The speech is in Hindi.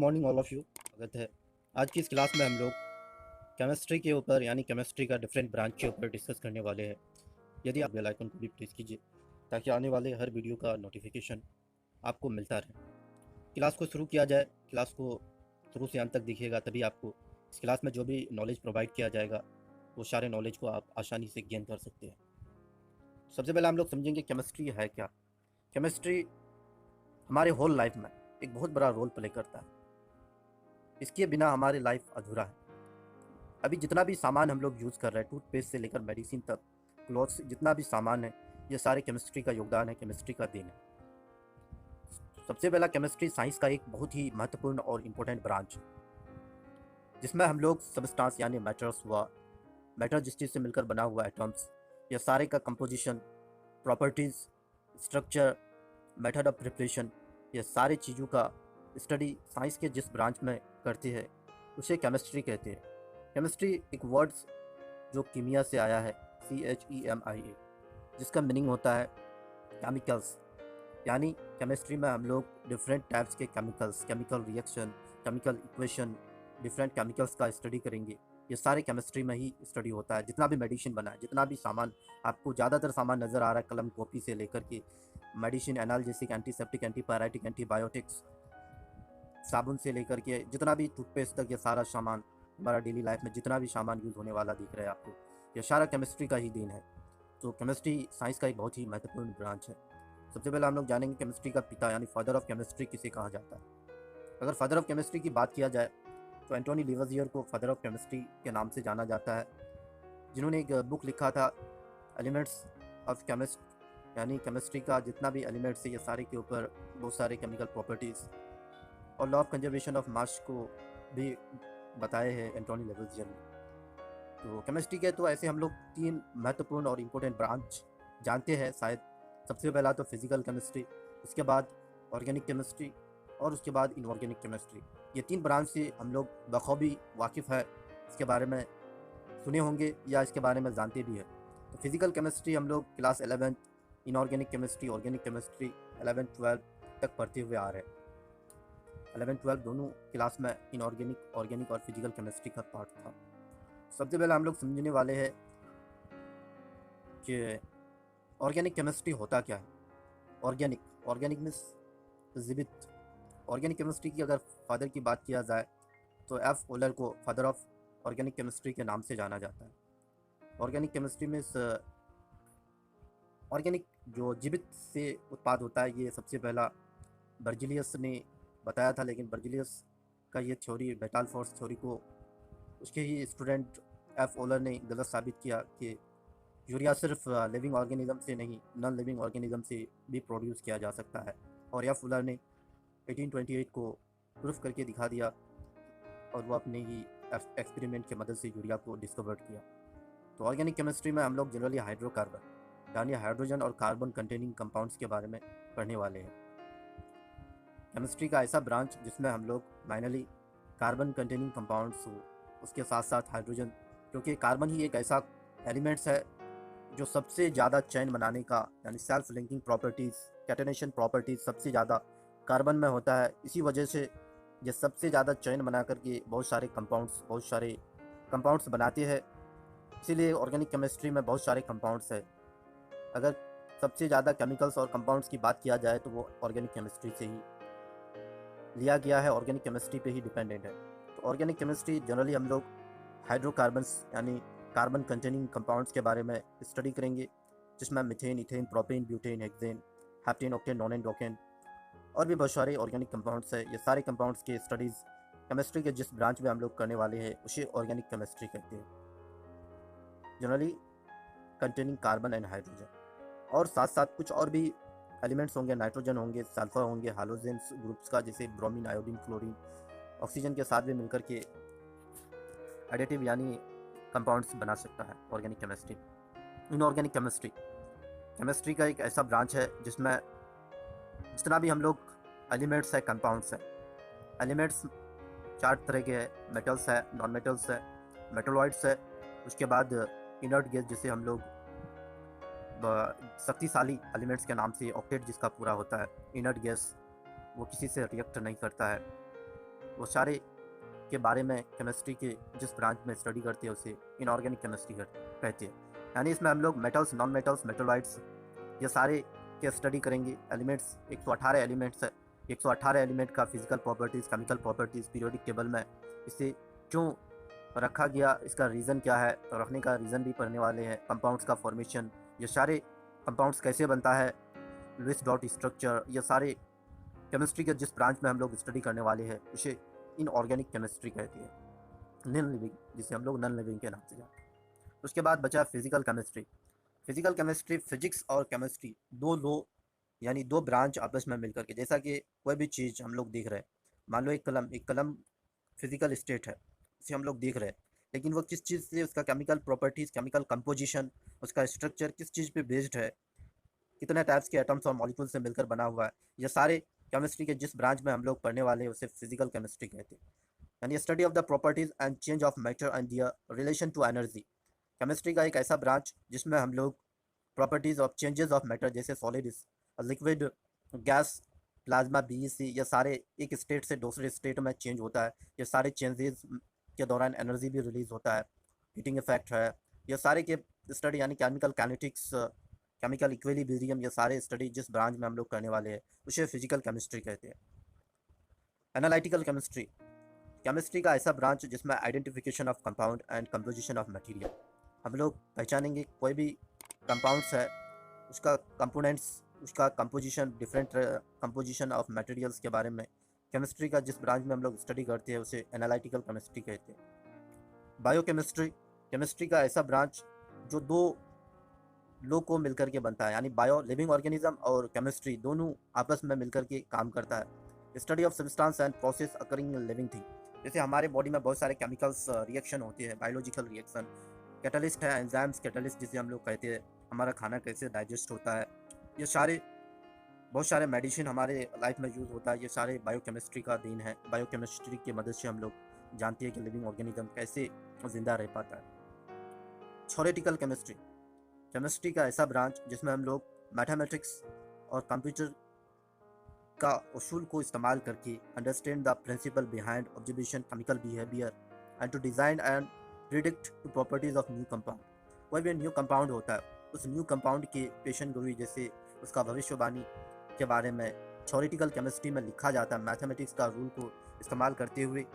Morning all of you. स्वागत है। आज की इस क्लास में हम लोग केमिस्ट्री के ऊपर यानी केमिस्ट्री का डिफरेंट ब्रांच के ऊपर डिस्कस करने वाले हैं। यदि आप बेल आइकन को भी प्रेस कीजिए ताकि आने वाले हर वीडियो का नोटिफिकेशन आपको मिलता रहे। क्लास को शुरू किया जाए। क्लास को शुरू से अंत तक देखिएगा, तभी आपको इस क्लास में जो भी नॉलेज प्रोवाइड किया जाएगा वो सारे नॉलेज को आप आसानी से गेन कर सकते हैं। सबसे पहले हम लोग समझेंगे केमिस्ट्री है क्या। केमिस्ट्री हमारे होल लाइफ में एक बहुत बड़ा रोल प्ले करता है। इसके बिना हमारी लाइफ अधूरा है। अभी जितना भी सामान हम लोग यूज़ कर रहे हैं, टूथपेस्ट से लेकर मेडिसिन तक, क्लॉथ्स, जितना भी सामान है, ये सारे केमिस्ट्री का योगदान है, केमिस्ट्री का देन है। सबसे पहला, केमिस्ट्री साइंस का एक बहुत ही महत्वपूर्ण और इम्पोर्टेंट ब्रांच है, जिसमें हम लोग सबस्टांस यानी मैटर्स हुआ, मैटर जिस चीज़ से मिलकर बना हुआ एटम्स, ये सारे का composition, properties, structure, method of preparation, ये सारी चीज़ों का स्टडी साइंस के जिस ब्रांच में करते हैं उसे केमिस्ट्री कहते हैं। केमिस्ट्री एक वर्ड्स जो कीमिया से आया है, CHEMIA, जिसका मीनिंग होता है केमिकल्स। यानी केमिस्ट्री में हम लोग डिफरेंट टाइप्स के chemicals, chemical reaction, chemical equation, different chemicals का स्टडी करेंगे। ये सारे केमिस्ट्री में ही स्टडी होता है। जितना भी मेडिसिन बना है, जितना भी सामान आपको ज़्यादातर सामान नज़र आ रहा है, कलम कॉपी से लेकर के medicine, analgesic, antiseptic, antipyretic, antibiotics, साबुन से लेकर के जितना भी टूथपेस्ट तक, ये सारा सामान हमारा डेली लाइफ में जितना भी सामान यूज़ होने वाला दिख रहा है आपको, ये सारा केमिस्ट्री का ही देन है। तो केमिस्ट्री साइंस का एक बहुत ही महत्वपूर्ण ब्रांच है। सबसे पहले हम लोग जानेंगे केमिस्ट्री का पिता यानी फादर ऑफ केमिस्ट्री किसे कहा जाता है। अगर फादर ऑफ केमिस्ट्री की बात किया जाए तो एंटोनी लिवोसियर को फादर ऑफ केमिस्ट्री के नाम से जाना जाता है, जिन्होंने एक बुक लिखा था एलिमेंट्स ऑफ केमिस्ट, यानी केमिस्ट्री का जितना भी एलिमेंट्स है ये सारे के ऊपर बहुत सारे केमिकल प्रॉपर्टीज़ और law of conservation of mass को भी बताए हैं एंटोनी लिवोसियर ने। तो केमिस्ट्री के तो ऐसे हम लोग 3 महत्वपूर्ण और इम्पोर्टेंट ब्रांच जानते हैं शायद। सबसे पहला तो फिजिकल केमिस्ट्री, उसके बाद ऑर्गेनिक केमिस्ट्री और उसके बाद इनऑर्गेनिक केमिस्ट्री। ये 3 ब्रांच से हम लोग बखूबी वाकिफ़ है, इसके बारे में सुने होंगे या इसके बारे में जानते भी है। तो फिजिकल केमिस्ट्री हम लोग class 11, inorganic chemistry, organic chemistry 11-12 तक पढ़ते हुए आ रहे हैं। 11-12 दोनों क्लास में इनऑर्गेनिक, ऑर्गेनिक और फिजिकल केमिस्ट्री का पार्ट था। सबसे पहले हम लोग समझने वाले हैं कि ऑर्गेनिक केमिस्ट्री होता क्या है। ऑर्गेनिक मीन्स जीवित। ऑर्गेनिक केमिस्ट्री की अगर फादर की बात किया जाए तो एफ ओलर को फादर ऑफ ऑर्गेनिक केमिस्ट्री के नाम से जाना जाता है। ऑर्गेनिक केमिस्ट्री में ऑर्गेनिक जो जीवित से उत्पाद होता है, ये सबसे पहला बर्जिलियस ने बताया था, लेकिन बर्जिलियस का ये थ्योरी, बेटाल फोर्स थ्योरी को उसके ही स्टूडेंट एफ ओलर ने गलत साबित किया कि यूरिया सिर्फ लिविंग ऑर्गेनिज्म से नहीं, नॉन लिविंग ऑर्गेनिज्म से भी प्रोड्यूस किया जा सकता है। और एफ ओलर ने 1828 को प्रूफ करके दिखा दिया और वो अपने ही एक्सपेरिमेंट की मदद से यूरिया को डिस्कवर किया। तो ऑर्गेनिक केमिस्ट्री में हम लोग जनरली हाइड्रोकार्बन यानी हाइड्रोजन और कार्बन कंटेनिंग कंपाउंड्स के बारे में पढ़ने वाले हैं। केमिस्ट्री का ऐसा ब्रांच जिसमें हम लोग फाइनली कार्बन कंटेनिंग कंपाउंड्स हो, उसके साथ साथ हाइड्रोजन, क्योंकि कार्बन ही एक ऐसा एलिमेंट्स है जो सबसे ज़्यादा चेन बनाने का यानी self linking properties, catenation properties सबसे ज़्यादा कार्बन में होता है। इसी वजह से ये सबसे ज़्यादा चेन बना करके बहुत सारे कंपाउंड्स बनाते हैं। इसीलिए ऑर्गेनिक केमिस्ट्री में बहुत सारे कंपाउंड्स है। अगर सबसे ज़्यादा केमिकल्स और कंपाउंड्स की बात किया जाए तो वो ऑर्गेनिक केमिस्ट्री से ही लिया गया है, ऑर्गेनिक केमिस्ट्री पे ही डिपेंडेंट है। तो ऑर्गेनिक केमिस्ट्री जनरली हम लोग हाइड्रोकार्बन्स यानी कार्बन कंटेनिंग कंपाउंड्स के बारे में स्टडी करेंगे, जिसमें methane, ethane, propane, butane, hexane, heptane, octane, non एंडोकेन और भी बहुत सारे ऑर्गेनिक कंपाउंड्स है। ये सारे कंपाउंड्स के स्टडीज़ केमिस्ट्री के जिस ब्रांच में हम लोग करने वाले हैं उसे ऑर्गेनिक केमिस्ट्री कहते हैं, generally containing carbon and hydrogen. और साथ साथ कुछ और भी एलिमेंट्स होंगे, नाइट्रोजन होंगे, सल्फर होंगे, हालोजेंस ग्रुप्स का, जैसे ब्रोमीन, आयोडीन, क्लोरीन, ऑक्सीजन के साथ भी मिलकर के एडिटिव यानी कंपाउंड्स बना सकता है ऑर्गेनिक केमिस्ट्री। इनऑर्गेनिक केमिस्ट्री का एक ऐसा ब्रांच है जिसमें जितना भी हम लोग एलिमेंट्स है, कंपाउंड्स है, एलिमेंट्स 4 तरह के हैं, मेटल्स है, नॉन मेटल्स है, मेटलॉइड्स है, उसके बाद इनर्ट गैस जिसे हम लोग शक्तिशाली एलिमेंट्स के नाम से ऑक्टेट जिसका पूरा होता है, इनर्ट गैस, वो किसी से रिएक्ट नहीं करता है। वो सारे के बारे में केमिस्ट्री के जिस ब्रांच में स्टडी करते हैं उसे इनऑर्गेनिक केमिस्ट्री कहते हैं। यानी इसमें हम लोग मेटल्स, नॉन मेटल्स, मेटलॉइड्स ये सारे के स्टडी करेंगे। एलिमेंट्स 118 एलिमेंट्स है। 118 एलिमेंट का physical properties, chemical properties periodic table में इसे क्यों रखा गया, इसका रीज़न क्या है, तो रखने का रीज़न भी पढ़ने वाले हैं। कंपाउंड्स का फॉर्मेशन, ये सारे कंपाउंड्स कैसे बनता है, लुईस डॉट स्ट्रक्चर, ये सारे केमिस्ट्री के जिस ब्रांच में हम लोग स्टडी करने वाले हैं उसे इनऑर्गेनिक केमिस्ट्री कहते हैं, नॉन लिविंग, जिसे हम लोग नॉन लिविंग के नाम से जानते हैं। उसके बाद बचा physical chemistry. Physical chemistry physics और केमिस्ट्री दो लो यानी दो ब्रांच आपस में मिलकर के, जैसा कि कोई भी चीज़ हम लोग देख रहे हैं, मान लो एक कलम फिजिकल स्टेट है, इसे हम लोग देख रहे हैं, लेकिन वो किस चीज़ से, उसका केमिकल प्रॉपर्टीज़, केमिकल कंपोजिशन, उसका स्ट्रक्चर किस चीज़ पे बेस्ड है, कितने टाइप्स के एटम्स और मॉलिक्यूल से मिलकर बना हुआ है, ये सारे केमिस्ट्री के जिस ब्रांच में हम लोग पढ़ने वाले हैं उसे फिजिकल केमिस्ट्री कहते हैं। यानी study of the properties and change of matter and their relation to energy. Chemistry का एक ऐसा ब्रांच जिसमें हम लोग properties of changes of matter, जैसे solid, liquid, gas, plasma, BEC, ये सारे एक स्टेट से दूसरे स्टेट में चेंज होता है। ये सारे चेंजेस के दौरान एनर्जी भी रिलीज होता है, हीटिंग इफेक्ट है, ये सारे के स्टडी यानी केमिकल काइनेटिक्स, केमिकल इक्विलिब्रियम, ये सारे स्टडी जिस ब्रांच में हम लोग करने वाले हैं उसे फिजिकल केमिस्ट्री कहते हैं। एनालिटिकल केमिस्ट्री, केमिस्ट्री का ऐसा ब्रांच जिसमें identification of compound and composition of material, हम लोग पहचानेंगे कोई भी कंपाउंड्स है, उसका कंपोनेंट्स, उसका composition, different composition of materials के बारे में केमिस्ट्री का जिस ब्रांच में हम लोग स्टडी करते हैं उसे एनालिटिकल केमिस्ट्री कहते हैं। बायोकेमिस्ट्री, केमिस्ट्री का ऐसा ब्रांच जो दो लोग को मिलकर के बनता है, यानी बायो लिविंग ऑर्गेनिज्म और केमिस्ट्री दोनों आपस में मिलकर के काम करता है। Study of substance and process occurring in living thing, जैसे हमारे बॉडी में बहुत सारे केमिकल्स रिएक्शन होते हैं, बायोलॉजिकल रिएक्शन, कैटलिस्ट है, एंजाइम्स कैटलिस्ट जिसे हम लोग कहते हैं, हमारा खाना कैसे डाइजेस्ट होता है, ये सारे बहुत सारे मेडिसिन हमारे लाइफ में यूज़ होता है, ये सारे बायोकेमिस्ट्री का देन है। बायोकेमिस्ट्री की मदद से हम लोग जानते हैं कि लिविंग ऑर्गेनिज्म कैसे ज़िंदा रह पाता है। थ्योरेटिकल केमिस्ट्री, केमिस्ट्री का ऐसा ब्रांच जिसमें हम लोग मैथमेटिक्स और कंप्यूटर का उसूल को इस्तेमाल करके understand the principle behind observation chemical behaviour and to design and predict to properties of new compound. कोई भी न्यू कंपाउंड होता है, उस न्यू कंपाउंड के पेशन गोई, जैसे उसका भविष्यवाणी के बारे में थ्योरेटिकल केमिस्ट्री में लिखा जाता है, मैथमेटिक्स का रूल को इस्तेमाल करते हुए